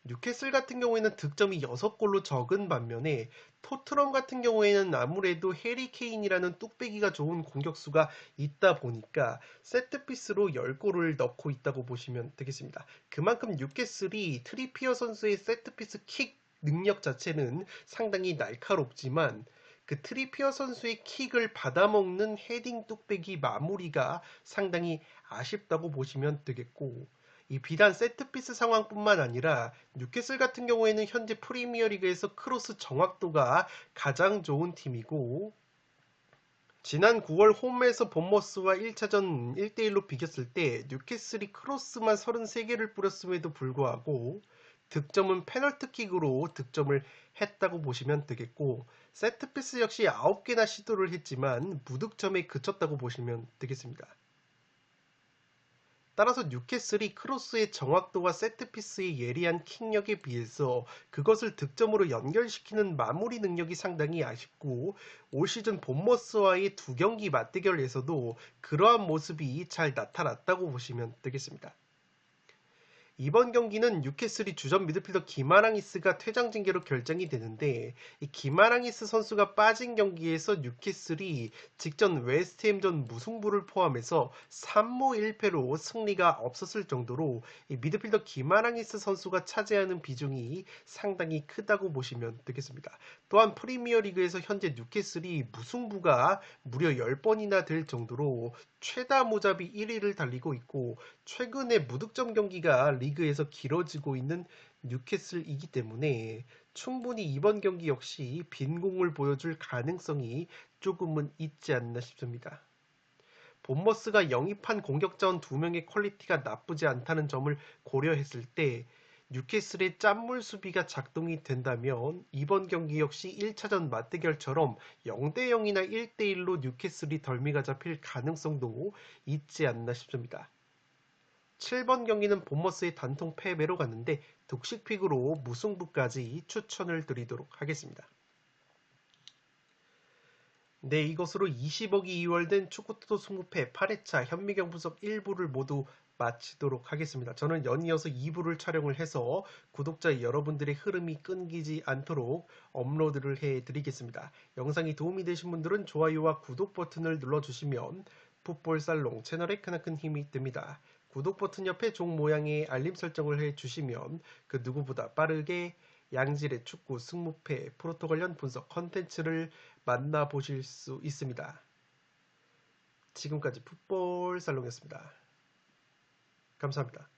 뉴캐슬 같은 경우에는 득점이 6골로 적은 반면에 토트넘 같은 경우에는 아무래도 해리 케인이라는 뚝배기가 좋은 공격수가 있다 보니까 세트피스로 10골을 넣고 있다고 보시면 되겠습니다. 그만큼 뉴캐슬이 트리피어 선수의 세트피스 킥 능력 자체는 상당히 날카롭지만 그 트리피어 선수의 킥을 받아먹는 헤딩 뚝배기 마무리가 상당히 아쉽다고 보시면 되겠고 이 비단 세트피스 상황뿐만 아니라 뉴캐슬 같은 경우에는 현재 프리미어리그에서 크로스 정확도가 가장 좋은 팀이고 지난 9월 홈에서 본머스와 1차전 1대1로 비겼을 때 뉴캐슬이 크로스만 33개를 뿌렸음에도 불구하고 득점은 페널티킥으로 득점을 했다고 보시면 되겠고 세트피스 역시 9개나 시도를 했지만 무득점에 그쳤다고 보시면 되겠습니다. 따라서 뉴캐슬이 크로스의 정확도와 세트피스의 예리한 킥력에 비해서 그것을 득점으로 연결시키는 마무리 능력이 상당히 아쉽고 올 시즌 본머스와의 2경기 맞대결에서도 그러한 모습이 잘 나타났다고 보시면 되겠습니다. 이번 경기는 뉴캐슬이 주전 미드필더 기마랑이스가 퇴장 징계로 결정이 되는데 이 기마랑이스 선수가 빠진 경기에서 뉴캐슬이 직전 웨스트햄전 무승부를 포함해서 3무 1패로 승리가 없었을 정도로 이 미드필더 기마랑이스 선수가 차지하는 비중이 상당히 크다고 보시면 되겠습니다. 또한 프리미어리그에서 현재 뉴캐슬이 무승부가 무려 10번이나 될 정도로 최다 무자비 1위를 달리고 있고 최근에 무득점 경기가 리그에서 길어지고 있는 뉴캐슬이기 때문에 충분히 이번 경기 역시 빈공을 보여줄 가능성이 조금은 있지 않나 싶습니다. 본머스가 영입한 공격자원 2명의 퀄리티가 나쁘지 않다는 점을 고려했을 때 뉴캐슬의 짠물 수비가 작동이 된다면 이번 경기 역시 1차전 맞대결처럼 0대0이나 1대1로 뉴캐슬이 덜미가 잡힐 가능성도 있지 않나 싶습니다. 7번 경기는 본머스의 단통 패배로 갔는데 독식픽으로 무승부까지 추천을 드리도록 하겠습니다. 네, 이것으로 20억이 이월된 축구토토 승부패 8회차 현미경 분석 1부를 모두 마치도록 하겠습니다. 저는 연이어서 2부를 촬영을 해서 구독자 여러분들의 흐름이 끊기지 않도록 업로드를 해드리겠습니다. 영상이 도움이 되신 분들은 좋아요와 구독 버튼을 눌러주시면 풋볼살롱 채널에 크나큰 힘이 됩니다. 구독 버튼 옆에 종 모양의 알림 설정을 해주시면 그 누구보다 빠르게 양질의 축구 승무패 프로토 관련 분석 컨텐츠를 만나보실 수 있습니다. 지금까지 풋볼 살롱이었습니다. 감사합니다.